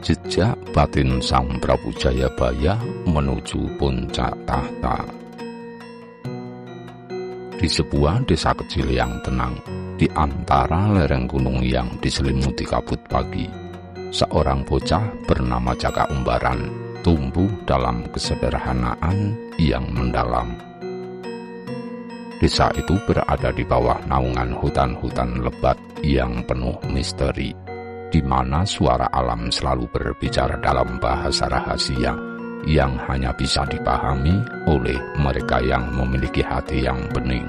Jejak batin Sang Prabu Jayabaya menuju puncak tahta. Di sebuah desa kecil yang tenang, di antara lereng gunung yang diselimuti kabut pagi, seorang bocah bernama Jaka Umbaran tumbuh dalam kesederhanaan yang mendalam. Desa itu berada di bawah naungan hutan-hutan lebat yang penuh misteri, di mana suara alam selalu berbicara dalam bahasa rahasia yang hanya bisa dipahami oleh mereka yang memiliki hati yang bening.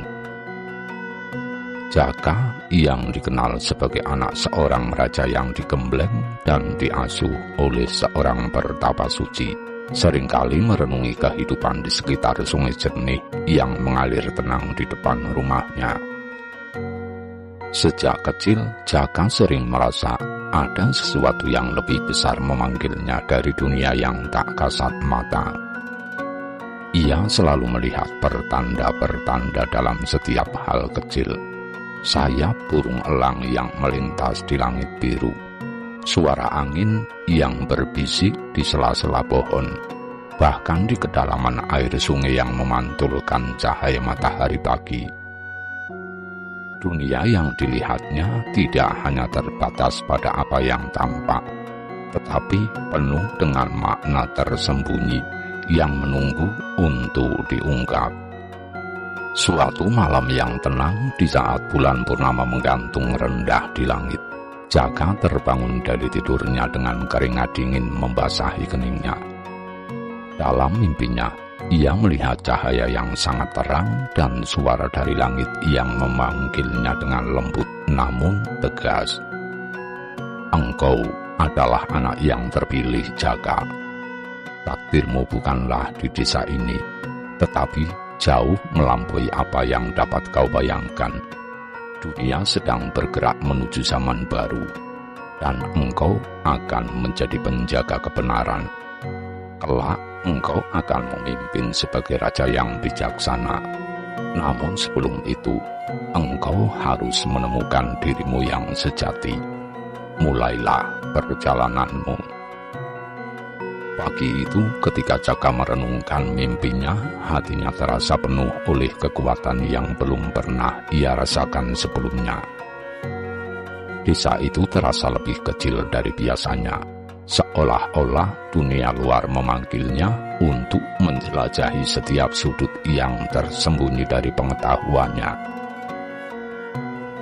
Jaka yang dikenal sebagai anak seorang raja yang digembleng dan diasuh oleh seorang pertapa suci, seringkali merenungi kehidupan di sekitar sungai jernih yang mengalir tenang di depan rumahnya. Sejak kecil, Jaka sering merasa ada sesuatu yang lebih besar memanggilnya dari dunia yang tak kasat mata. Ia selalu melihat pertanda-pertanda dalam setiap hal kecil. Sayap burung elang yang melintas di langit biru, suara angin yang berbisik di sela-sela pohon, bahkan di kedalaman air sungai yang memantulkan cahaya matahari pagi. Dunia yang dilihatnya tidak hanya terbatas pada apa yang tampak, tetapi penuh dengan makna tersembunyi yang menunggu untuk diungkap. Suatu malam yang tenang di saat bulan purnama menggantung rendah di langit, Jaka terbangun dari tidurnya dengan keringat dingin membasahi keningnya. Dalam mimpinya, ia melihat cahaya yang sangat terang dan suara dari langit yang memanggilnya dengan lembut namun tegas. "Engkau adalah anak yang terpilih, Jaka. Takdirmu bukanlah di desa ini, tetapi jauh melampaui apa yang dapat kau bayangkan. Dunia sedang bergerak menuju zaman baru, dan engkau akan menjadi penjaga kebenaran. Kelak engkau akan memimpin sebagai raja yang bijaksana. Namun sebelum itu, engkau harus menemukan dirimu yang sejati. Mulailah perjalananmu." Pagi itu ketika Jaka merenungkan mimpinya, hatinya terasa penuh oleh kekuatan yang belum pernah ia rasakan sebelumnya. Desa itu terasa lebih kecil dari biasanya, seolah-olah dunia luar memanggilnya untuk menjelajahi setiap sudut yang tersembunyi dari pengetahuannya.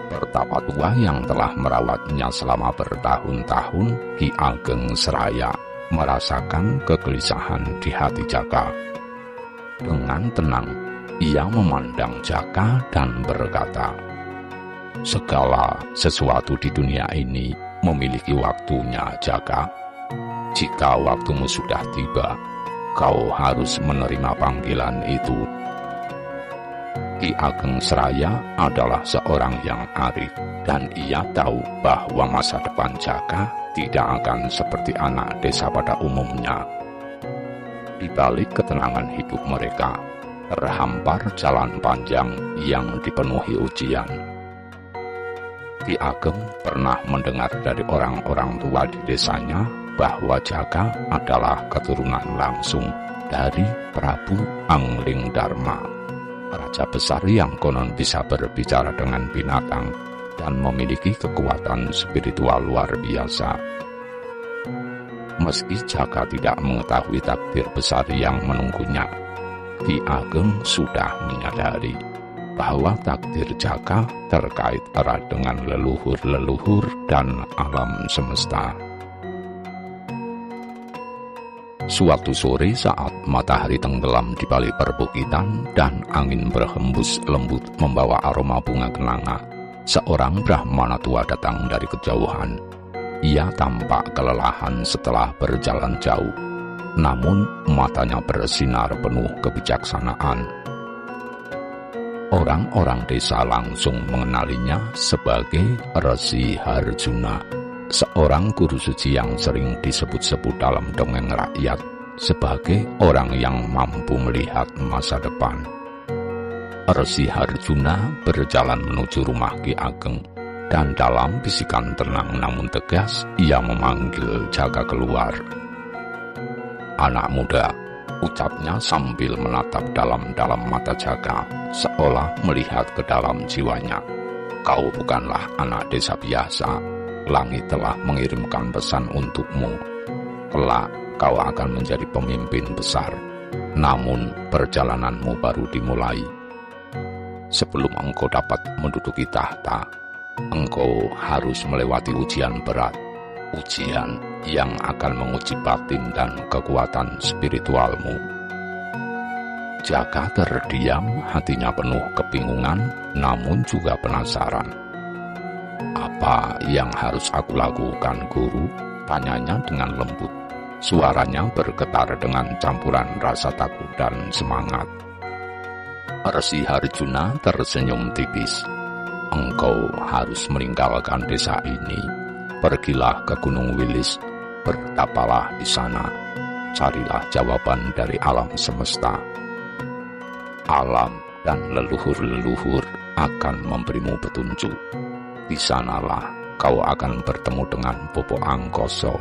Pertapa tua yang telah merawatnya selama bertahun-tahun, Ki Ageng Seraya, merasakan kegelisahan di hati Jaka. Dengan tenang, ia memandang Jaka dan berkata, "Segala sesuatu di dunia ini memiliki waktunya, Jaka. Jika waktumu sudah tiba, kau harus menerima panggilan itu." Ki Ageng Seraya adalah seorang yang arif, dan ia tahu bahwa masa depan Jaka tidak akan seperti anak desa pada umumnya. Di balik ketenangan hidup mereka, terhampar jalan panjang yang dipenuhi ujian. Ki Ageng pernah mendengar dari orang-orang tua di desanya bahwa Jaka adalah keturunan langsung dari Prabu Anglingdarma, raja besar yang konon bisa berbicara dengan binatang dan memiliki kekuatan spiritual luar biasa. Meski Jaka tidak mengetahui takdir besar yang menunggunya, Ki Ageng sudah menyadari bahwa takdir Jaka terkait erat dengan leluhur-leluhur dan alam semesta. Suatu sore saat matahari tenggelam di balik perbukitan dan angin berhembus lembut membawa aroma bunga kenanga, seorang Brahmana tua datang dari kejauhan. Ia tampak kelelahan setelah berjalan jauh, namun matanya bersinar penuh kebijaksanaan. Orang-orang desa langsung mengenalinya sebagai Resi Harjuna, seorang guru suci yang sering disebut-sebut dalam dongeng rakyat sebagai orang yang mampu melihat masa depan. Resi Harjuna berjalan menuju rumah Ki Ageng, dan dalam bisikan tenang namun tegas, ia memanggil Jaka keluar. "Anak muda," ucapnya sambil menatap dalam-dalam mata Jaka, seolah melihat ke dalam jiwanya. "Kau bukanlah anak desa biasa. Langit telah mengirimkan pesan untukmu. Kelak kau akan menjadi pemimpin besar. Namun perjalananmu baru dimulai. Sebelum engkau dapat menduduki tahta, engkau harus melewati ujian berat. Ujian yang akan menguji batin dan kekuatan spiritualmu." Jaka terdiam, hatinya penuh kebingungan, namun juga penasaran. "Apa yang harus aku lakukan, Guru?" tanyanya dengan lembut. Suaranya bergetar dengan campuran rasa takut dan semangat. Resi Harjuna tersenyum tipis. "Engkau harus meninggalkan desa ini. Pergilah ke Gunung Wilis, bertapalah di sana. Carilah jawaban dari alam semesta. Alam dan leluhur-leluhur akan memberimu petunjuk. Di sanalah kau akan bertemu dengan Bopo Angkoso,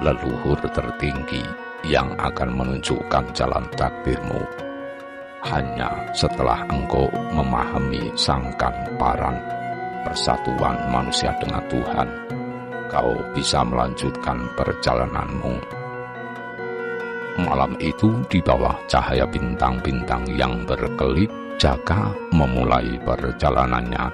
leluhur tertinggi yang akan menunjukkan jalan takdirmu. Hanya setelah engkau memahami sangkan paran persatuan manusia dengan Tuhan, kau bisa melanjutkan perjalananmu." Malam itu di bawah cahaya bintang-bintang yang berkelip, Jaka memulai perjalanannya.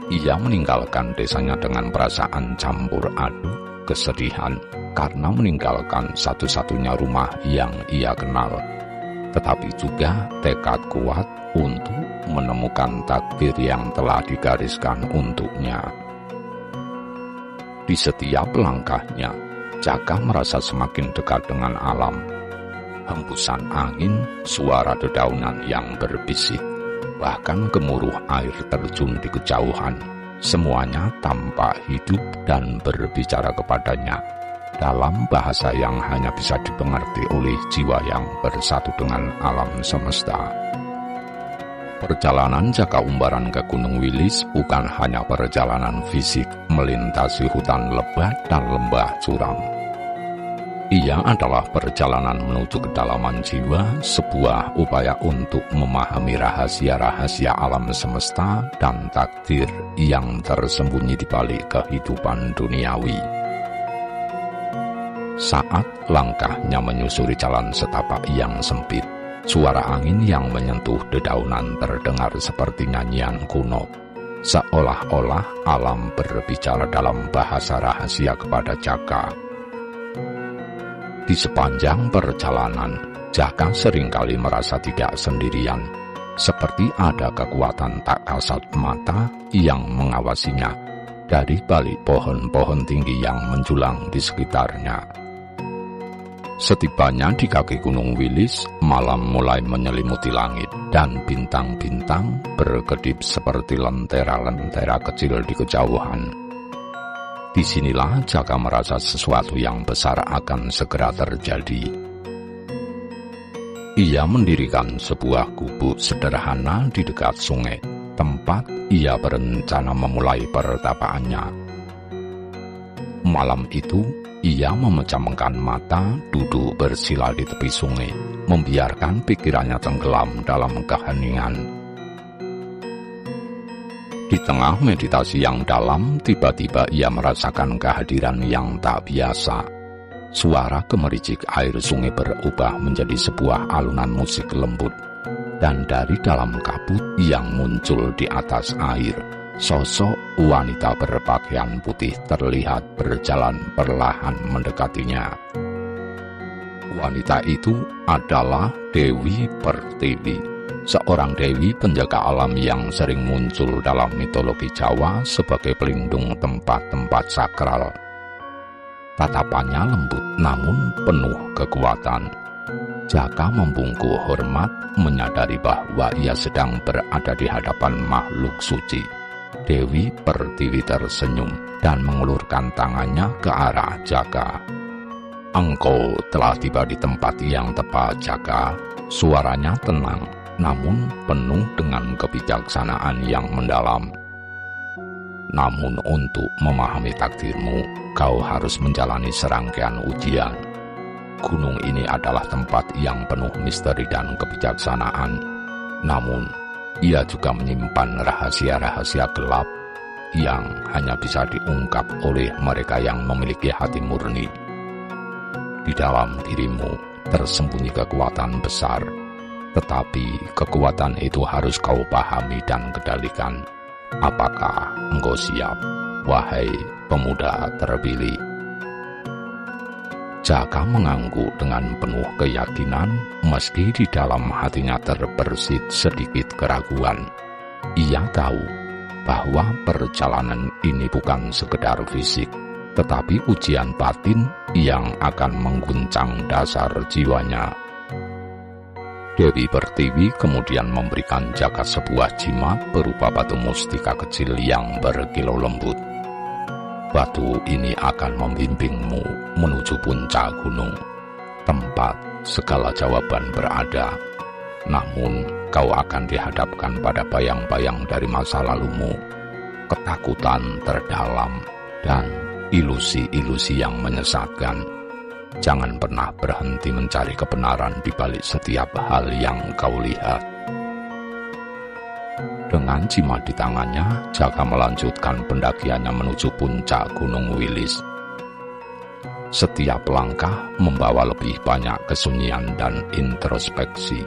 Ia meninggalkan desanya dengan perasaan campur aduk kesedihan karena meninggalkan satu-satunya rumah yang ia kenal, tetapi juga tekad kuat untuk menemukan takdir yang telah digariskan untuknya. Di setiap langkahnya, Jaka merasa semakin dekat dengan alam. Hembusan angin, suara dedaunan yang berbisik, bahkan gemuruh air terjun di kejauhan, semuanya tampak hidup dan berbicara kepadanya dalam bahasa yang hanya bisa dipengerti oleh jiwa yang bersatu dengan alam semesta. Perjalanan Jaka Umbaran ke Gunung Wilis bukan hanya perjalanan fisik melintasi hutan lebat dan lembah curam. Ia adalah perjalanan menuju kedalaman jiwa, sebuah upaya untuk memahami rahasia-rahasia alam semesta dan takdir yang tersembunyi di balik kehidupan duniawi. Saat langkahnya menyusuri jalan setapak yang sempit, suara angin yang menyentuh dedaunan terdengar seperti nyanyian kuno, seolah-olah alam berbicara dalam bahasa rahasia kepada Jaka. Di sepanjang perjalanan, Jaka seringkali merasa tidak sendirian, seperti ada kekuatan tak kasat mata yang mengawasinya dari balik pohon-pohon tinggi yang menjulang di sekitarnya. Setibanya di kaki Gunung Wilis, malam mulai menyelimuti langit dan bintang-bintang berkedip seperti lentera-lentera kecil di kejauhan. Disinilah Jaka merasa sesuatu yang besar akan segera terjadi. Ia mendirikan sebuah gubuk sederhana di dekat sungai, tempat ia berencana memulai pertapaannya. Malam itu, ia memejamkan mata, duduk bersila di tepi sungai, membiarkan pikirannya tenggelam dalam keheningan. Di tengah meditasi yang dalam, tiba-tiba ia merasakan kehadiran yang tak biasa. Suara gemericik air sungai berubah menjadi sebuah alunan musik lembut. Dan dari dalam kabut yang muncul di atas air, sosok wanita berpakaian putih terlihat berjalan perlahan mendekatinya. Wanita itu adalah Dewi Pertiwi, seorang dewi penjaga alam yang sering muncul dalam mitologi Jawa sebagai pelindung tempat-tempat sakral. Tatapannya lembut namun penuh kekuatan. Jaka membungkuk hormat, menyadari bahwa ia sedang berada di hadapan makhluk suci. Dewi Pertiwi tersenyum dan mengulurkan tangannya ke arah Jaka. "Engkau telah tiba di tempat yang tepat, Jaka." Suaranya tenang, namun penuh dengan kebijaksanaan yang mendalam. Namun untuk memahami takdirmu, kau harus menjalani serangkaian ujian. Gunung ini adalah tempat yang penuh misteri dan kebijaksanaan. Namun, ia juga menyimpan rahasia-rahasia gelap yang hanya bisa diungkap oleh mereka yang memiliki hati murni. Di dalam dirimu tersembunyi kekuatan besar, tetapi kekuatan itu harus kau pahami dan kendalikan. Apakah engkau siap, wahai pemuda terpilih? Jaka mengangguk dengan penuh keyakinan, meski di dalam hatinya terbersit sedikit keraguan. Ia tahu bahwa perjalanan ini bukan sekedar fisik, tetapi ujian batin yang akan mengguncang dasar jiwanya. Dewi Pertiwi kemudian memberikan Jaka sebuah jimat berupa batu mustika kecil yang berkilau lembut. Batu ini akan membimbingmu menuju puncak gunung, tempat segala jawaban berada. Namun, kau akan dihadapkan pada bayang-bayang dari masa lalumu, ketakutan terdalam, dan ilusi-ilusi yang menyesatkan. Jangan pernah berhenti mencari kebenaran di balik setiap hal yang kau lihat. Dengan jimat di tangannya, Jaka melanjutkan pendakiannya menuju puncak Gunung Wilis. Setiap langkah membawa lebih banyak kesunyian dan introspeksi.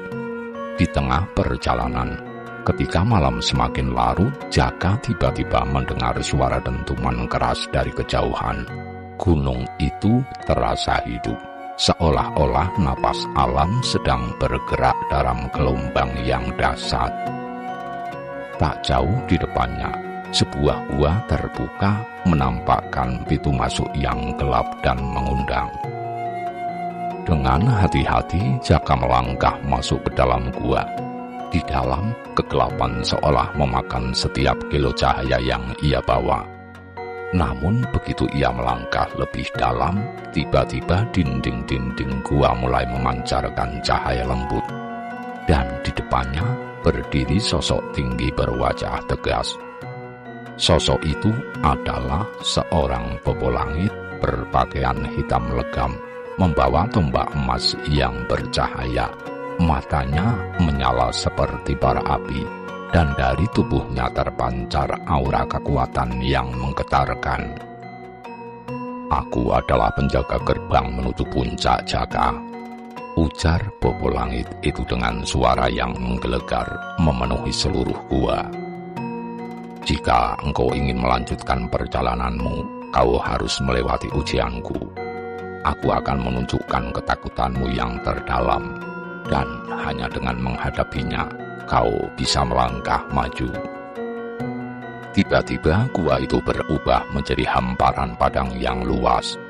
Di tengah perjalanan, ketika malam semakin larut, Jaka tiba-tiba mendengar suara dentuman keras dari kejauhan. Gunung itu terasa hidup, seolah-olah napas alam sedang bergerak dalam gelombang yang dahsyat. Tak jauh di depannya, sebuah gua terbuka menampakkan pintu masuk yang gelap dan mengundang. Dengan hati-hati, Jaka melangkah masuk ke dalam gua. Di dalam, kegelapan seolah memakan setiap kilo cahaya yang ia bawa. Namun begitu ia melangkah lebih dalam, tiba-tiba dinding-dinding gua mulai memancarkan cahaya lembut. Dan di depannya berdiri sosok tinggi berwajah tegas. Sosok itu adalah seorang bobo langit berpakaian hitam legam, membawa tombak emas yang bercahaya. Matanya menyala seperti bara api, dan dari tubuhnya terpancar aura kekuatan yang menggetarkan. "Aku adalah penjaga gerbang menuju puncak, Jaka," ujar bobo langit itu dengan suara yang menggelegar memenuhi seluruh gua. "Jika engkau ingin melanjutkan perjalananmu, kau harus melewati ujianku. Aku akan menunjukkan ketakutanmu yang terdalam, dan hanya dengan menghadapinya, kau bisa melangkah maju." Tiba-tiba gua itu berubah menjadi hamparan padang yang luas.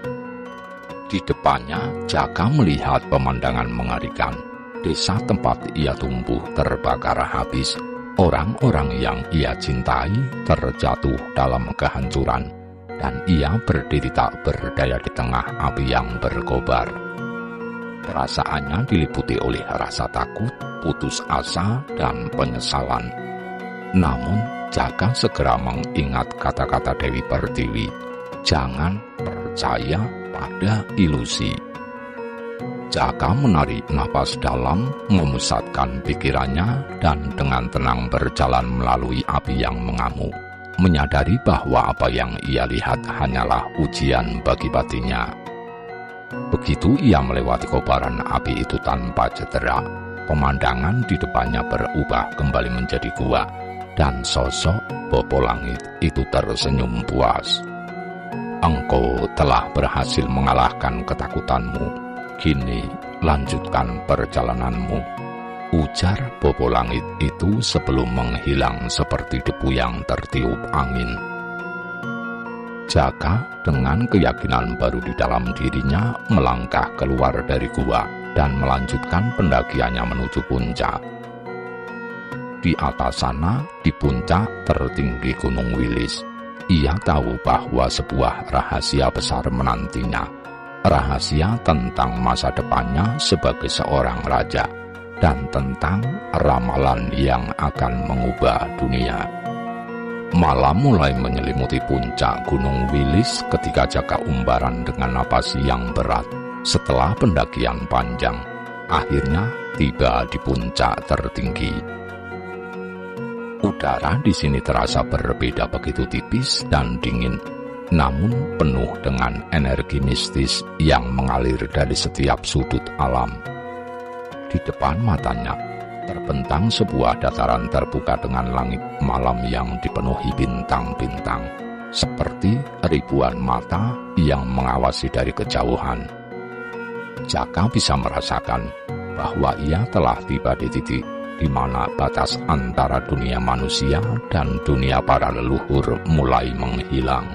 Di depannya, Jaka melihat pemandangan mengerikan. Desa tempat ia tumbuh terbakar habis. Orang-orang yang ia cintai terjatuh dalam kehancuran, dan ia berdiri tak berdaya di tengah api yang berkobar. Perasaannya diliputi oleh rasa takut, putus asa, dan penyesalan. Namun, Jaka segera mengingat kata-kata Dewi Pertiwi, "Jangan percaya pada ilusi." Jaka menarik napas dalam, memusatkan pikirannya, dan dengan tenang berjalan melalui api yang mengamuk, menyadari bahwa apa yang ia lihat hanyalah ujian bagi batinnya. Begitu ia melewati kobaran api itu tanpa cedera, pemandangan di depannya berubah kembali menjadi gua, dan sosok bobo langit itu tersenyum puas. "Engkau telah berhasil mengalahkan ketakutanmu. Kini lanjutkan perjalananmu," ujar bobo langit itu sebelum menghilang seperti debu yang tertiup angin. Jaka dengan keyakinan baru di dalam dirinya melangkah keluar dari gua dan melanjutkan pendakiannya menuju puncak. Di atas sana, di puncak tertinggi Gunung Wilis, ia tahu bahwa sebuah rahasia besar menantinya. Rahasia tentang masa depannya sebagai seorang raja, dan tentang ramalan yang akan mengubah dunia. Malam mulai menyelimuti puncak Gunung Wilis ketika Jaka Umbaran dengan napas yang berat setelah pendakian panjang akhirnya tiba di puncak tertinggi. Udara di sini terasa berbeda begitu tipis dan dingin, namun penuh dengan energi mistis yang mengalir dari setiap sudut alam. Di depan matanya terbentang sebuah dataran terbuka dengan langit malam yang dipenuhi bintang-bintang, seperti ribuan mata yang mengawasi dari kejauhan. Jaka bisa merasakan bahwa ia telah tiba di titik di mana batas antara dunia manusia dan dunia para leluhur mulai menghilang.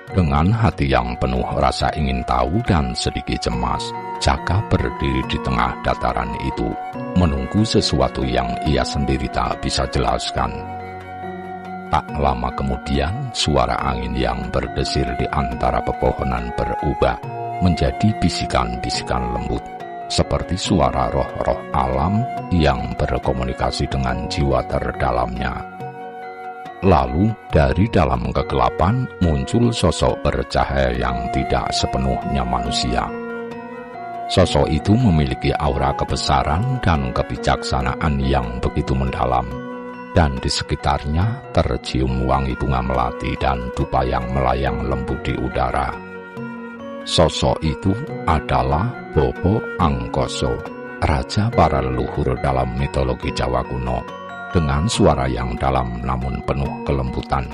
Dengan hati yang penuh rasa ingin tahu dan sedikit cemas, Jaka berdiri di tengah dataran itu, menunggu sesuatu yang ia sendiri tak bisa jelaskan. Tak lama kemudian, suara angin yang berdesir di antara pepohonan berubah menjadi bisikan-bisikan lembut, seperti suara roh-roh alam yang berkomunikasi dengan jiwa terdalamnya. Lalu dari dalam kegelapan muncul sosok bercahaya yang tidak sepenuhnya manusia. Sosok itu memiliki aura kebesaran dan kebijaksanaan yang begitu mendalam, dan di sekitarnya tercium wangi bunga melati dan dupa yang melayang lembut di udara. Sosok itu adalah Bobo Angkoso, raja para leluhur dalam mitologi Jawa kuno, dengan suara yang dalam namun penuh kelembutan.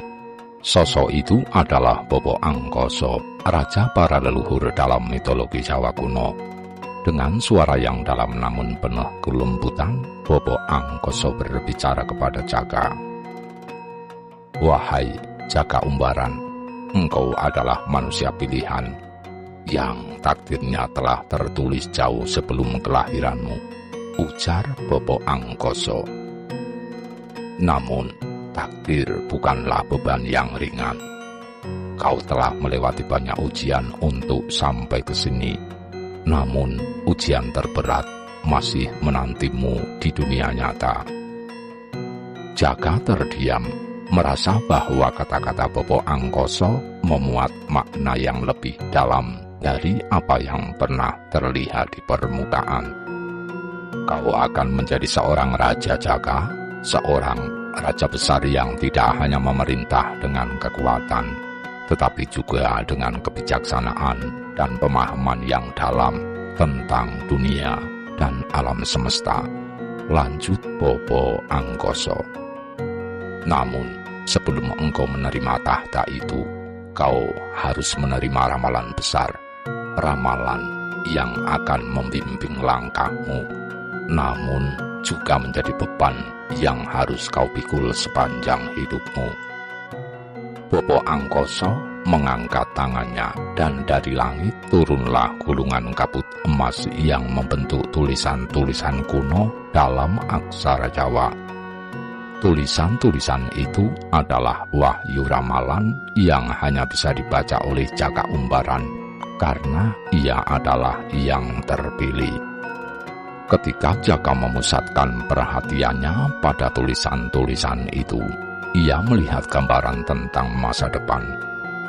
Sosok itu adalah Bobo Angkoso, raja para leluhur dalam mitologi Jawa kuno. Dengan suara yang dalam namun penuh kelembutan, Bobo Angkoso berbicara kepada Jaka. "Wahai Jaka Umbaran, engkau adalah manusia pilihan yang takdirnya telah tertulis jauh sebelum kelahiranmu," ujar Bobo Angkoso. "Namun, takdir bukanlah beban yang ringan. Kau telah melewati banyak ujian untuk sampai ke sini. Namun, ujian terberat masih menantimu di dunia nyata." Jaka terdiam, merasa bahwa kata-kata Bobo Angkoso memuat makna yang lebih dalam dari apa yang pernah terlihat di permukaan. "Kau akan menjadi seorang raja, Jaka, seorang raja besar yang tidak hanya memerintah dengan kekuatan, tetapi juga dengan kebijaksanaan dan pemahaman yang dalam tentang dunia dan alam semesta," lanjut Bobo Angkoso. "Namun, sebelum engkau menerima tahta itu, kau harus menerima ramalan besar, ramalan yang akan membimbing langkahmu, namun juga menjadi beban yang harus kau pikul sepanjang hidupmu." Bobo Angkoso mengangkat tangannya, dan dari langit turunlah gulungan kabut emas yang membentuk tulisan-tulisan kuno dalam aksara Jawa. Tulisan-tulisan itu adalah wahyu ramalan yang hanya bisa dibaca oleh Jaka Umbaran karena ia adalah yang terpilih. Ketika Jaka memusatkan perhatiannya pada tulisan-tulisan itu, ia melihat gambaran tentang masa depan.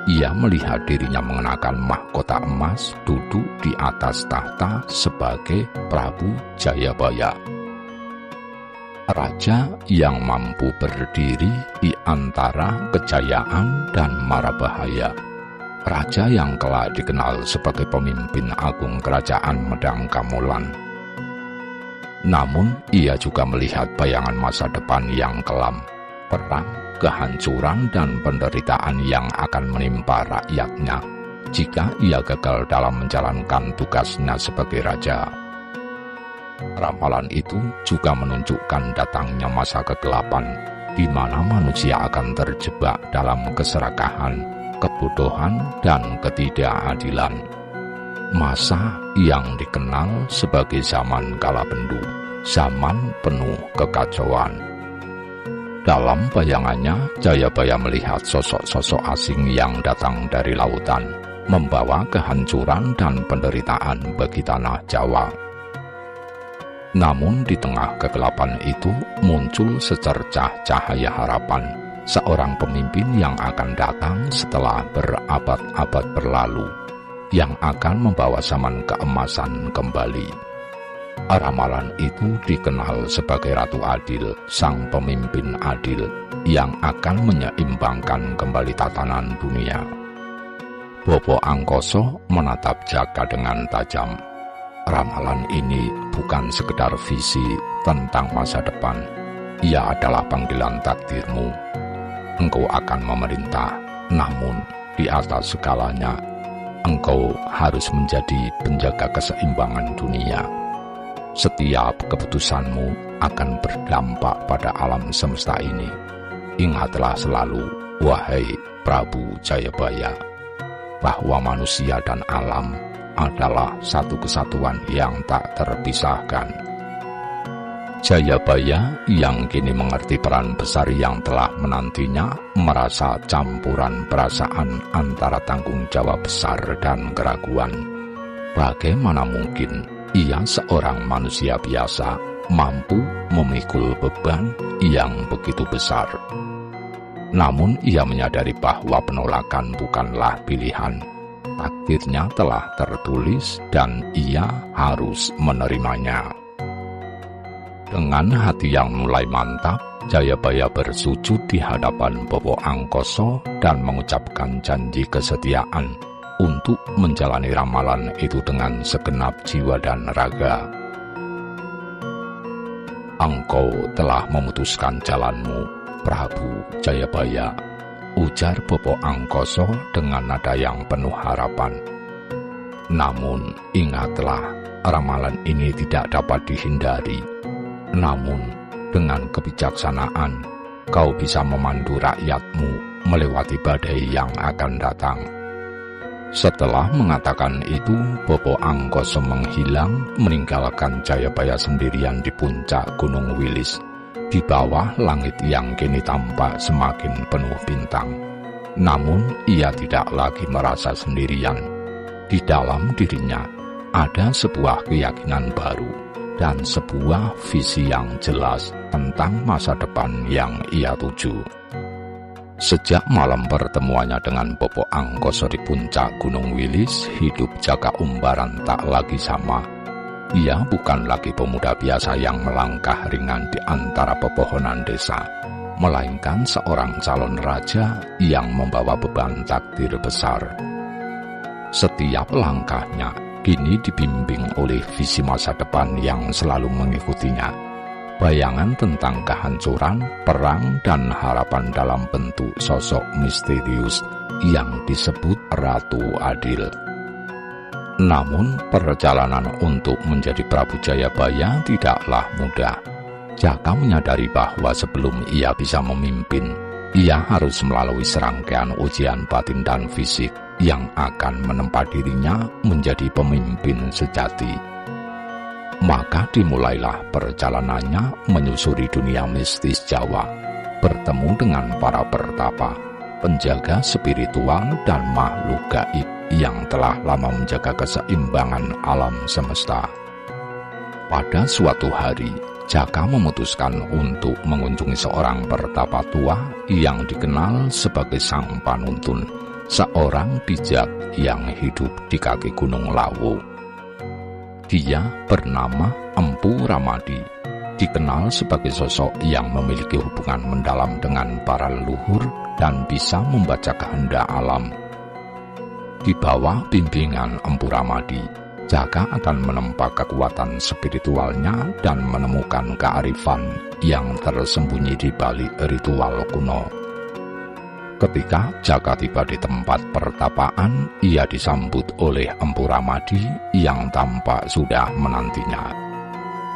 Ia melihat dirinya mengenakan mahkota emas duduk di atas tahta sebagai Prabu Jayabaya, raja yang mampu berdiri di antara kejayaan dan mara bahaya, raja yang kelak dikenal sebagai pemimpin agung kerajaan Medang Kamolan. Namun ia juga melihat bayangan masa depan yang kelam, perang, kehancuran, dan penderitaan yang akan menimpa rakyatnya jika ia gagal dalam menjalankan tugasnya sebagai raja. Ramalan itu juga menunjukkan datangnya masa kegelapan, di mana manusia akan terjebak dalam keserakahan, kebodohan, dan ketidakadilan. Masa yang dikenal sebagai zaman kalabendu, zaman penuh kekacauan. Dalam bayangannya, Jayabaya melihat sosok-sosok asing yang datang dari lautan, membawa kehancuran dan penderitaan bagi tanah Jawa. Namun di tengah kegelapan itu muncul secercah cahaya harapan seorang pemimpin yang akan datang setelah berabad-abad berlalu, yang akan membawa zaman keemasan kembali. Ramalan itu dikenal sebagai Ratu Adil, sang pemimpin adil, yang akan menyeimbangkan kembali tatanan dunia. Bobo Angkoso menatap Jaka dengan tajam. Ramalan ini bukan sekedar visi tentang masa depan. Ia adalah panggilan takdirmu. Engkau akan memerintah, namun di atas segalanya, engkau harus menjadi penjaga keseimbangan dunia. Setiap keputusanmu akan berdampak pada alam semesta ini. Ingatlah selalu, wahai Prabu Jayabaya, bahwa manusia dan alam adalah satu kesatuan yang tak terpisahkan. Jayabaya yang kini mengerti peran besar yang telah menantinya merasa campuran perasaan antara tanggung jawab besar dan keraguan. Bagaimana mungkin ia seorang manusia biasa mampu memikul beban yang begitu besar? Namun ia menyadari bahwa penolakan bukanlah pilihan. Takdirnya telah tertulis dan ia harus menerimanya. Dengan hati yang mulai mantap, Jayabaya bersujud di hadapan Bobo Angkoso dan mengucapkan janji kesetiaan untuk menjalani ramalan itu dengan segenap jiwa dan raga. Engkau telah memutuskan jalanmu, Prabu Jayabaya, ujar Bobo Angkoso dengan nada yang penuh harapan. Namun ingatlah, ramalan ini tidak dapat dihindari. Namun dengan kebijaksanaan, kau bisa memandu rakyatmu melewati badai yang akan datang. Setelah mengatakan itu, Bobo Angkoso menghilang, meninggalkan Jayabaya sendirian di puncak Gunung Wilis, di bawah langit yang kini tampak semakin penuh bintang. Namun ia tidak lagi merasa sendirian. Di dalam dirinya ada sebuah keyakinan baru dan sebuah visi yang jelas tentang masa depan yang ia tuju. Sejak malam pertemuannya dengan Bobo Angkoso di puncak Gunung Wilis, hidup Jaka Umbaran tak lagi sama. Ia bukan lagi pemuda biasa yang melangkah ringan di antara pepohonan desa, melainkan seorang calon raja yang membawa beban takdir besar. Setiap langkahnya kini dibimbing oleh visi masa depan yang selalu mengikutinya. Bayangan tentang kehancuran, perang, dan harapan dalam bentuk sosok misterius yang disebut Ratu Adil. Namun perjalanan untuk menjadi Prabu Jayabaya tidaklah mudah. Jaka menyadari bahwa sebelum ia bisa memimpin, ia harus melalui serangkaian ujian batin dan fisik yang akan menempa dirinya menjadi pemimpin sejati. Maka dimulailah perjalanannya menyusuri dunia mistis Jawa, bertemu dengan para pertapa, penjaga spiritual dan makhluk gaib yang telah lama menjaga keseimbangan alam semesta. Pada suatu hari, Jaka memutuskan untuk mengunjungi seorang pertapa tua yang dikenal sebagai Sang Panuntun, seorang bijak yang hidup di kaki Gunung Lawu. Dia bernama Empu Ramadi, dikenal sebagai sosok yang memiliki hubungan mendalam dengan para leluhur dan bisa membaca kehendak alam. Di bawah bimbingan Empu Ramadi, Jaka akan menempa kekuatan spiritualnya dan menemukan kearifan yang tersembunyi di balik ritual kuno. Ketika Jaka tiba di tempat pertapaan, ia disambut oleh Empu Ramadi yang tampak sudah menantinya.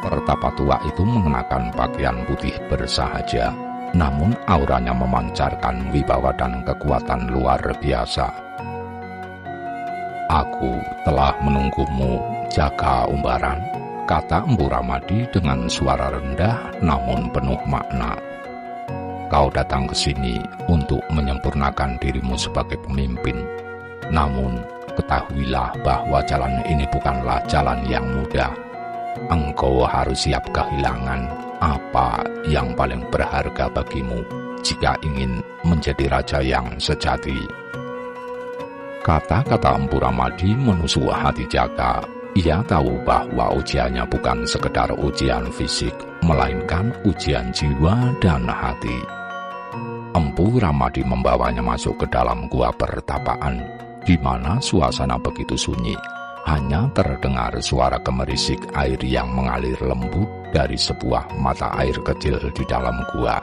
Pertapa tua itu mengenakan pakaian putih bersahaja, namun auranya memancarkan wibawa dan kekuatan luar biasa. "Aku telah menunggumu, Jaka Umbaran," kata Empu Ramadi dengan suara rendah namun penuh makna. "Kau datang ke sini untuk menyempurnakan dirimu sebagai pemimpin. Namun, ketahuilah bahwa jalan ini bukanlah jalan yang mudah. engkau harus siap kehilangan apa yang paling berharga bagimu jika ingin menjadi raja yang sejati. Kata-kata Empu Ramadi menusuk hati Jaka. Ia tahu bahwa ujiannya bukan sekedar ujian fisik, melainkan ujian jiwa dan hati. Empu Ramadi membawanya masuk ke dalam gua pertapaan, di mana suasana begitu sunyi. Hanya terdengar suara gemerisik air yang mengalir lembut dari sebuah mata air kecil di dalam gua.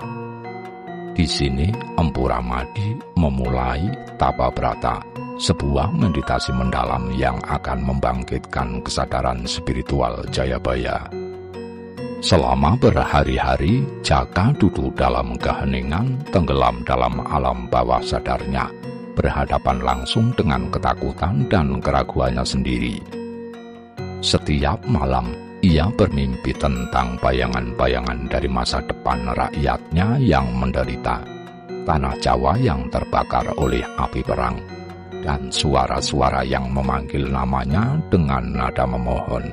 Di sini Empu Ramadi memulai tapa brata, sebuah meditasi mendalam yang akan membangkitkan kesadaran spiritual Jayabaya. Selama berhari-hari, Jaka duduk dalam keheningan, tenggelam dalam alam bawah sadarnya, berhadapan langsung dengan ketakutan dan keraguannya sendiri. Setiap malam, ia bermimpi tentang bayangan-bayangan dari masa depan rakyatnya yang menderita, tanah Jawa yang terbakar oleh api perang, dan suara-suara yang memanggil namanya dengan nada memohon.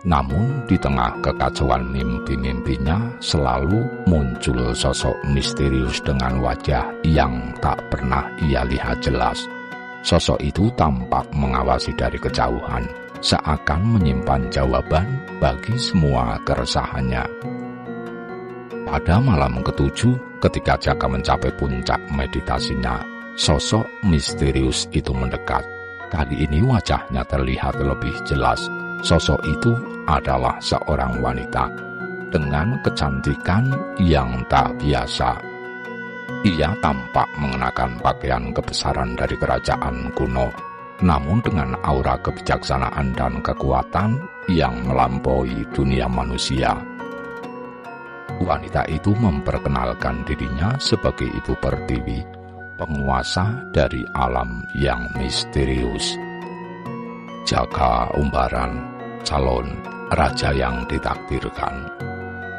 Namun di tengah kekacauan mimpi-mimpinya selalu muncul sosok misterius dengan wajah yang tak pernah ia lihat jelas. Sosok itu tampak mengawasi dari kejauhan, seakan menyimpan jawaban bagi semua keresahannya. Pada malam ketujuh, ketika Jaka mencapai puncak meditasinya, sosok misterius itu mendekat. Kali ini wajahnya terlihat lebih jelas. Sosok itu adalah seorang wanita dengan kecantikan yang tak biasa. Ia tampak mengenakan pakaian kebesaran dari kerajaan kuno, namun dengan aura kebijaksanaan dan kekuatan yang melampaui dunia manusia. Wanita itu memperkenalkan dirinya sebagai Ibu Pertiwi, penguasa dari alam yang misterius. Jaka Umbaran, calon raja yang ditakdirkan.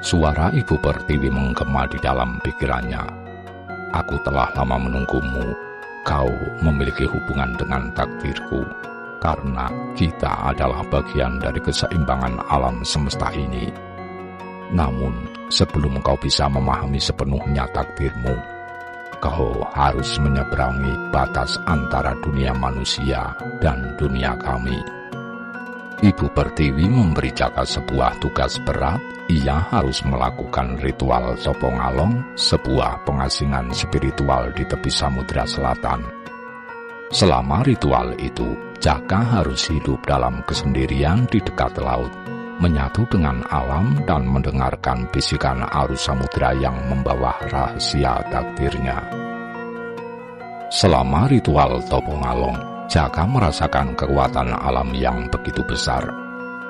Suara Ibu Pertiwi menggema di dalam pikirannya. Aku telah lama menunggumu. Kau memiliki hubungan dengan takdirku, karena kita adalah bagian dari keseimbangan alam semesta ini. Namun, sebelum kau bisa memahami sepenuhnya takdirmu, kau harus menyeberangi batas antara dunia manusia dan dunia kami. Ibu Pertiwi memberi Jaka sebuah tugas berat. Ia harus melakukan ritual Sopongalong, sebuah pengasingan spiritual di tepi Samudra Selatan. Selama ritual itu, Jaka harus hidup dalam kesendirian di dekat laut, menyatu dengan alam dan mendengarkan bisikan arus samudra yang membawa rahasia takdirnya. Selama ritual Sopongalong, Jaka merasakan kekuatan alam yang begitu besar.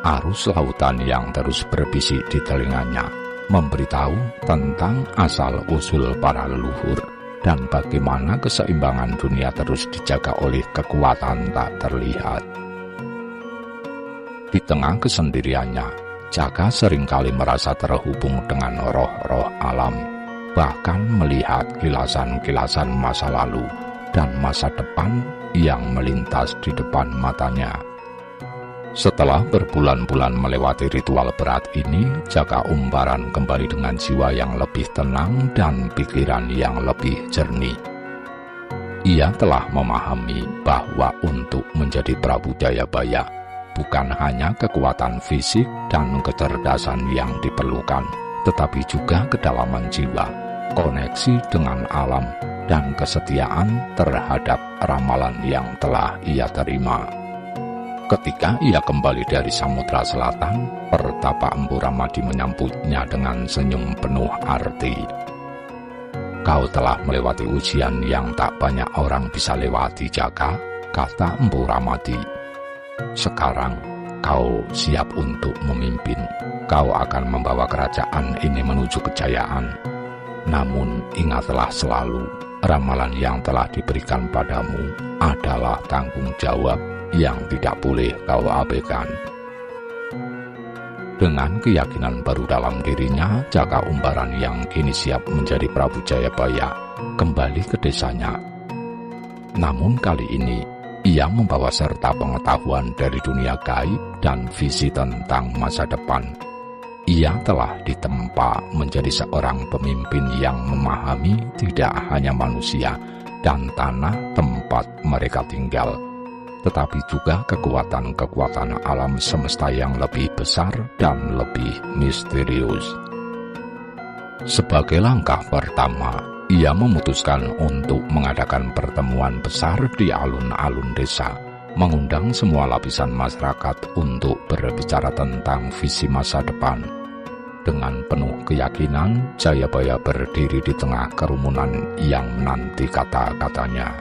Arus lautan yang terus berbisik di telinganya memberitahu tentang asal-usul para leluhur dan bagaimana keseimbangan dunia terus dijaga oleh kekuatan tak terlihat. Di tengah kesendiriannya, Jaka seringkali merasa terhubung dengan roh-roh alam, bahkan melihat kilasan-kilasan masa lalu dan masa depan yang melintas di depan matanya. Setelah berbulan-bulan melewati ritual berat ini, Jaka Umbaran kembali dengan jiwa yang lebih tenang dan pikiran yang lebih jernih. Ia telah memahami bahwa untuk menjadi Prabu Jayabaya, bukan hanya kekuatan fisik dan kecerdasan yang diperlukan, tetapi juga kedalaman jiwa, koneksi dengan alam, dan kesetiaan terhadap ramalan yang telah ia terima. Ketika ia kembali dari Samudra Selatan, Pertapa Empu Ramadi menyambutnya dengan senyum penuh arti. Kau telah melewati ujian yang tak banyak orang bisa lewati, Jaka, kata Empu Ramadi. Sekarang kau siap untuk memimpin. Kau akan membawa kerajaan ini menuju kejayaan. Namun ingatlah selalu, ramalan yang telah diberikan padamu adalah tanggung jawab yang tidak boleh kau abaikan. Dengan keyakinan baru dalam dirinya, Jaka Umbaran yang kini siap menjadi Prabu Jayabaya kembali ke desanya. Namun kali ini, ia membawa serta pengetahuan dari dunia gaib dan visi tentang masa depan. Ia telah ditempa menjadi seorang pemimpin yang memahami tidak hanya manusia dan tanah tempat mereka tinggal, tetapi juga kekuatan-kekuatan alam semesta yang lebih besar dan lebih misterius. Sebagai langkah pertama, ia memutuskan untuk mengadakan pertemuan besar di alun-alun desa, mengundang semua lapisan masyarakat untuk berbicara tentang visi masa depan. Dengan penuh keyakinan, Jayabaya berdiri di tengah kerumunan yang menanti kata-katanya.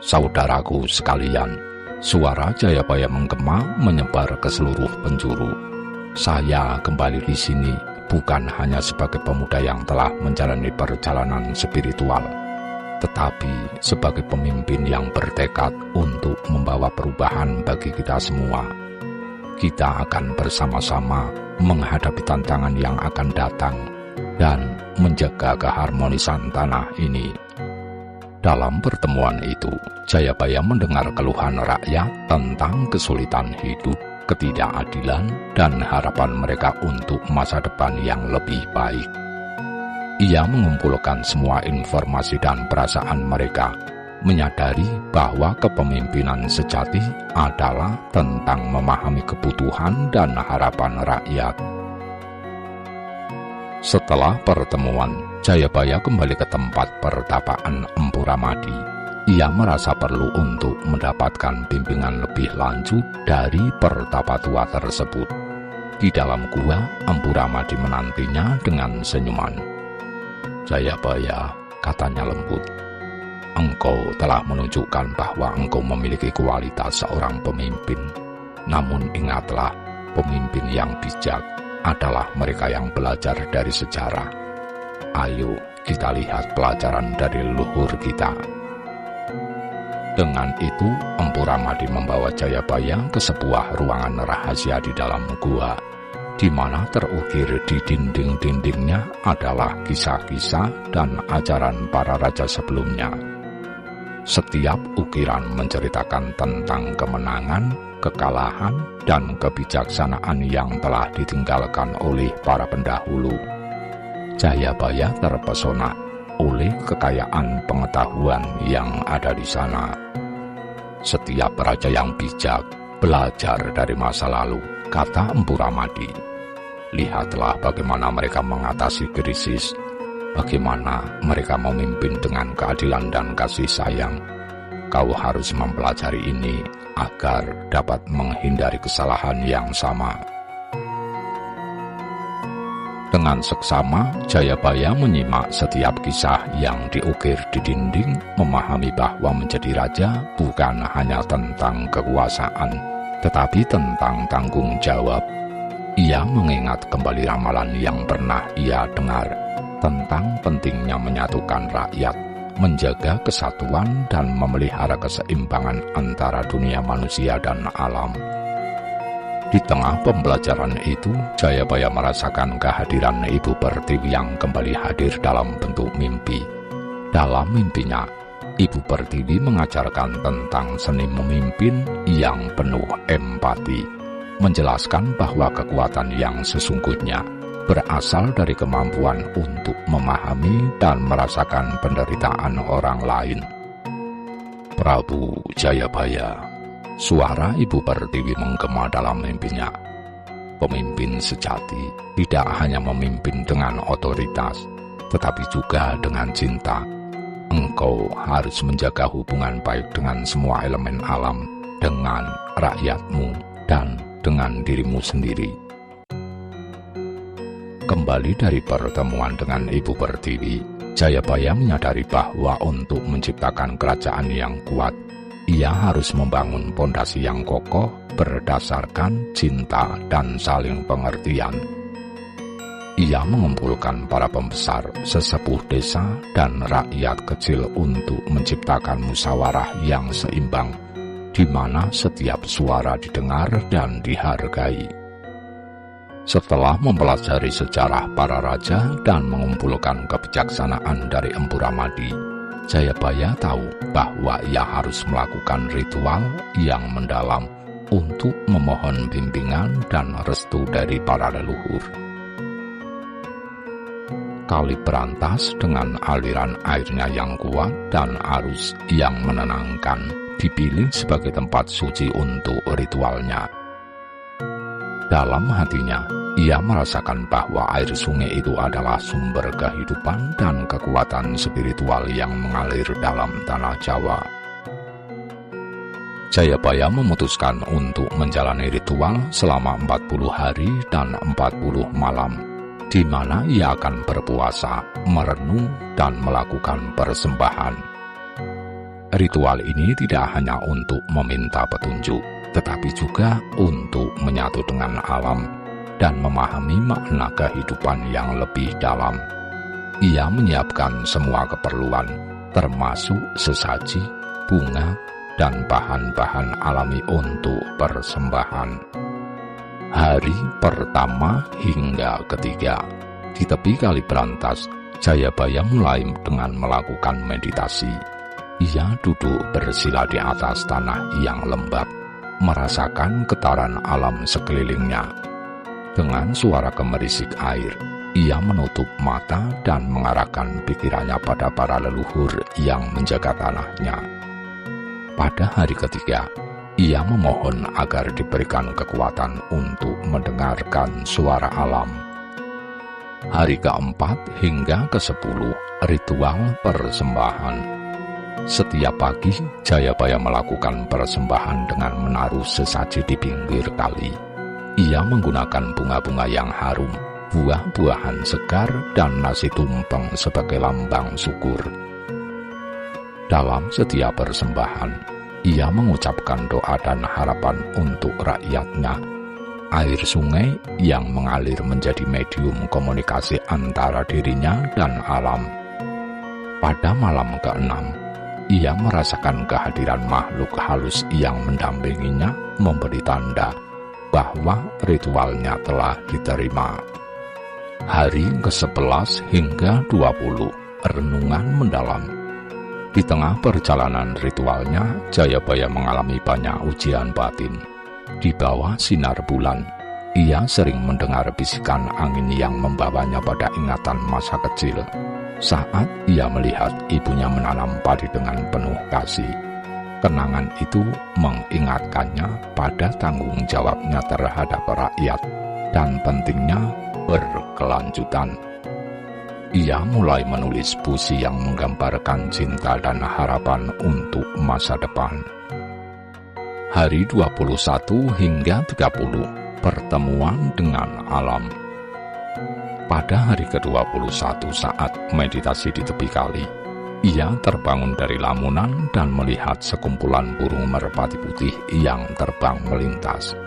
Saudaraku sekalian, suara Jayabaya menggema menyebar ke seluruh penjuru. Saya kembali di sini bukan hanya sebagai pemuda yang telah menjalani perjalanan spiritual, tetapi sebagai pemimpin yang bertekad untuk membawa perubahan bagi kita semua. Kita akan bersama-sama menghadapi tantangan yang akan datang dan menjaga keharmonisan tanah ini. Dalam pertemuan itu, Jayabaya mendengar keluhan rakyat tentang kesulitan hidup, ketidakadilan, dan harapan mereka untuk masa depan yang lebih baik. Ia mengumpulkan semua informasi dan perasaan mereka, menyadari bahwa kepemimpinan sejati adalah tentang memahami kebutuhan dan harapan rakyat. Setelah pertemuan, Jayabaya kembali ke tempat pertapaan Empu Ramadi. Ia merasa perlu untuk mendapatkan bimbingan lebih lanjut dari pertapa tua tersebut. Di dalam gua, Empu Ramadi menantinya dengan senyuman. "Jayabaya," katanya lembut, "engkau telah menunjukkan bahwa engkau memiliki kualitas seorang pemimpin. Namun ingatlah, pemimpin yang bijak adalah mereka yang belajar dari sejarah. Ayo kita lihat pelajaran dari leluhur kita." Dengan itu, Empu Ramadi membawa Jayabaya ke sebuah ruangan rahasia di dalam gua, di mana terukir di dinding-dindingnya adalah kisah-kisah dan ajaran para raja sebelumnya. Setiap ukiran menceritakan tentang kemenangan, kekalahan, dan kebijaksanaan yang telah ditinggalkan oleh para pendahulu. Jayabaya terpesona oleh kekayaan pengetahuan yang ada di sana. Setiap raja yang bijak belajar dari masa lalu, kata Empu Ramadi. Lihatlah bagaimana mereka mengatasi krisis, bagaimana mereka memimpin dengan keadilan dan kasih sayang. Kau harus mempelajari ini agar dapat menghindari kesalahan yang sama. Dengan seksama, Jayabaya menyimak setiap kisah yang diukir di dinding, memahami bahwa menjadi raja bukan hanya tentang kekuasaan, tetapi tentang tanggung jawab. Ia mengingat kembali ramalan yang pernah ia dengar tentang pentingnya menyatukan rakyat, menjaga kesatuan, dan memelihara keseimbangan antara dunia manusia dan alam. Di tengah pembelajaran itu, Jayabaya merasakan kehadiran Ibu Pertiwi yang kembali hadir dalam bentuk mimpi. Dalam mimpinya, Ibu Pertiwi mengajarkan tentang seni memimpin yang penuh empati, menjelaskan bahwa kekuatan yang sesungguhnya berasal dari kemampuan untuk memahami dan merasakan penderitaan orang lain. "Prabu Jayabaya," suara Ibu Pertiwi menggema dalam mimpinya. "Pemimpin sejati tidak hanya memimpin dengan otoritas, tetapi juga dengan cinta. Engkau harus menjaga hubungan baik dengan semua elemen alam, dengan rakyatmu, dan dengan dirimu sendiri." Kembali dari pertemuan dengan Ibu Pertiwi, Jayabaya menyadari bahwa untuk menciptakan kerajaan yang kuat, ia harus membangun pondasi yang kokoh berdasarkan cinta dan saling pengertian. Ia mengumpulkan para pembesar, sesepuh desa, dan rakyat kecil untuk menciptakan musyawarah yang seimbang, di mana setiap suara didengar dan dihargai. Setelah mempelajari sejarah para raja dan mengumpulkan kebijaksanaan dari Empu Ramadi, Jayabaya tahu bahwa ia harus melakukan ritual yang mendalam untuk memohon bimbingan dan restu dari para leluhur. Kali Berantas dengan aliran airnya yang kuat dan arus yang menenangkan dipilih sebagai tempat suci untuk ritualnya. Dalam hatinya, ia merasakan bahwa air sungai itu adalah sumber kehidupan dan kekuatan spiritual yang mengalir dalam tanah Jawa. Jayabaya memutuskan untuk menjalani ritual selama 40 hari dan 40 malam, di mana ia akan berpuasa, merenung, dan melakukan persembahan. Ritual ini tidak hanya untuk meminta petunjuk, tetapi juga untuk menyatu dengan alam dan memahami makna kehidupan yang lebih dalam. Ia menyiapkan semua keperluan, termasuk sesaji, bunga, dan bahan-bahan alami untuk persembahan. Hari pertama hingga ketiga, di tepi Kali Berantas, Jayabaya mulai dengan melakukan meditasi. Ia duduk bersila di atas tanah yang lembab, merasakan getaran alam sekelilingnya. Dengan suara gemerisik air, ia menutup mata dan mengarahkan pikirannya pada para leluhur yang menjaga tanahnya. Pada hari ketiga, ia memohon agar diberikan kekuatan untuk mendengarkan suara alam. Hari keempat hingga ke-10, ritual persembahan. Setiap pagi, Jayabaya melakukan persembahan dengan menaruh sesaji di pinggir kali. Ia menggunakan bunga-bunga yang harum, buah-buahan segar, dan nasi tumpeng sebagai lambang syukur. Dalam setiap persembahan, ia mengucapkan doa dan harapan untuk rakyatnya. Air sungai yang mengalir menjadi medium komunikasi antara dirinya dan alam. Pada malam ke-6, ia merasakan kehadiran makhluk halus yang mendampinginya, memberi tanda bahwa ritualnya telah diterima. Hari ke-11 hingga 20, renungan mendalam. Di tengah perjalanan ritualnya, Jayabaya mengalami banyak ujian batin. Di bawah sinar bulan, ia sering mendengar bisikan angin yang membawanya pada ingatan masa kecil, saat ia melihat ibunya menanam padi dengan penuh kasih. Kenangan itu mengingatkannya pada tanggung jawabnya terhadap rakyat dan pentingnya berkelanjutan. Ia mulai menulis puisi yang menggambarkan cinta dan harapan untuk masa depan. Hari 21 hingga 30, pertemuan dengan alam. Pada hari ke-21 saat meditasi di tepi kali, ia terbangun dari lamunan dan melihat sekumpulan burung merpati putih yang terbang melintas.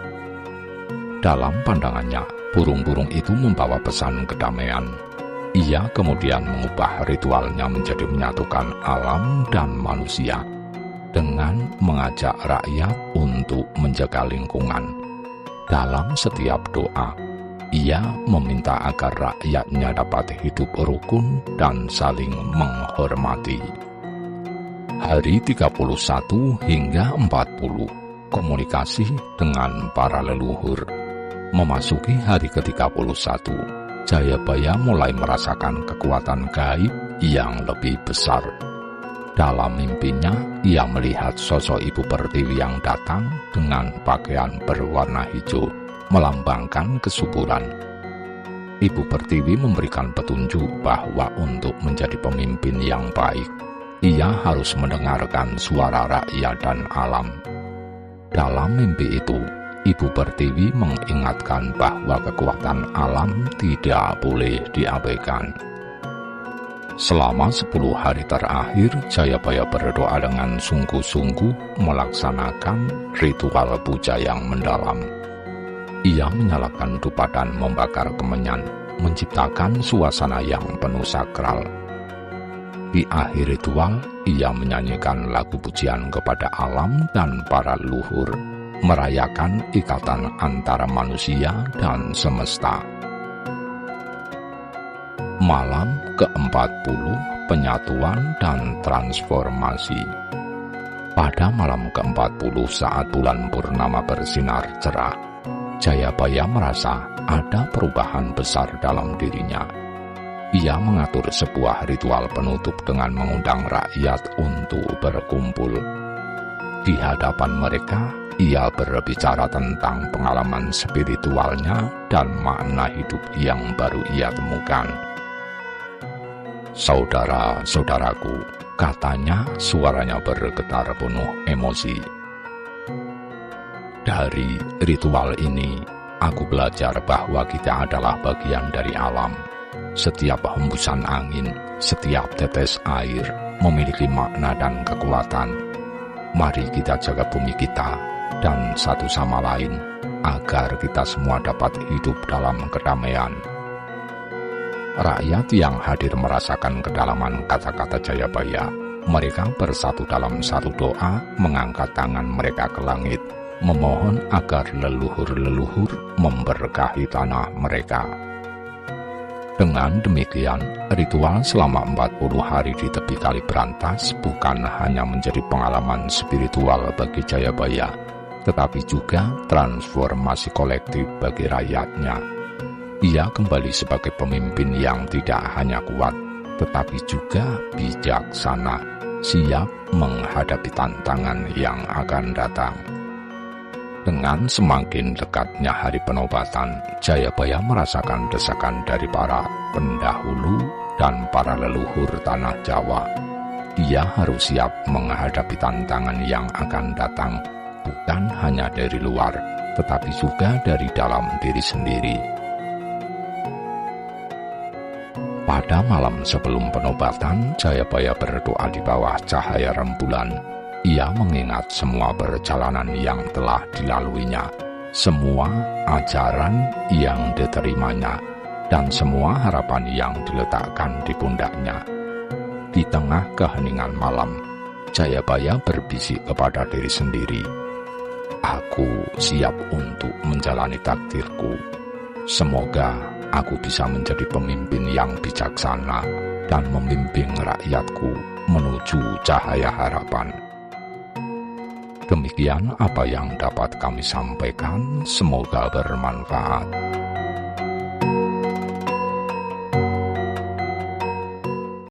Dalam pandangannya, burung-burung itu membawa pesan kedamaian. Ia kemudian mengubah ritualnya menjadi menyatukan alam dan manusia dengan mengajak rakyat untuk menjaga lingkungan. Dalam setiap doa, ia meminta agar rakyatnya dapat hidup rukun dan saling menghormati. Hari 31 hingga 40, komunikasi dengan para leluhur. Memasuki hari ke-31, Jayabaya mulai merasakan kekuatan gaib yang lebih besar. Dalam mimpinya, ia melihat sosok Ibu Pertiwi yang datang dengan pakaian berwarna hijau, melambangkan kesuburan. Ibu Pertiwi memberikan petunjuk bahwa untuk menjadi pemimpin yang baik, ia harus mendengarkan suara rakyat dan alam. Dalam mimpi itu, Ibu Pertiwi mengingatkan bahwa kekuatan alam tidak boleh diabaikan. Selama 10 hari terakhir, Jayabaya berdoa dengan sungguh-sungguh melaksanakan ritual puja yang mendalam. Ia menyalakan dupa dan membakar kemenyan, menciptakan suasana yang penuh sakral. Di akhir ritual, ia menyanyikan lagu pujian kepada alam dan para leluhur, merayakan ikatan antara manusia dan semesta. Malam ke-40, penyatuan dan transformasi. Pada malam ke-40 saat bulan purnama bersinar cerah, Jayabaya merasa ada perubahan besar dalam dirinya. Ia mengatur sebuah ritual penutup dengan mengundang rakyat untuk berkumpul. Di hadapan mereka, ia berbicara tentang pengalaman spiritualnya dan makna hidup yang baru ia temukan. "Saudara-saudaraku," katanya, suaranya bergetar penuh emosi. "Dari ritual ini, aku belajar bahwa kita adalah bagian dari alam. Setiap hembusan angin, setiap tetes air memiliki makna dan kekuatan. Mari kita jaga bumi kita dan satu sama lain, agar kita semua dapat hidup dalam kedamaian." Rakyat yang hadir merasakan kedalaman kata-kata Jayabaya. Mereka bersatu dalam satu doa, mengangkat tangan mereka ke langit, memohon agar leluhur-leluhur memberkahi tanah mereka. Dengan demikian, ritual selama 40 hari di tepi Kali Brantas bukan hanya menjadi pengalaman spiritual bagi Jayabaya, tetapi juga transformasi kolektif bagi rakyatnya. Ia kembali sebagai pemimpin yang tidak hanya kuat, tetapi juga bijaksana, siap menghadapi tantangan yang akan datang. Dengan semakin dekatnya hari penobatan, Jayabaya merasakan desakan dari para pendahulu dan para leluhur tanah Jawa. Ia harus siap menghadapi tantangan yang akan datang, bukan hanya dari luar, tetapi juga dari dalam diri sendiri. Pada malam sebelum penobatan, Jayabaya berdoa di bawah cahaya rembulan. Ia mengingat semua perjalanan yang telah dilaluinya, semua ajaran yang diterimanya, dan semua harapan yang diletakkan di pundaknya. Di tengah keheningan malam, Jayabaya berbisik kepada diri sendiri, "Aku siap untuk menjalani takdirku. Semoga aku bisa menjadi pemimpin yang bijaksana dan membimbing rakyatku menuju cahaya harapan." Demikian apa yang dapat kami sampaikan, semoga bermanfaat.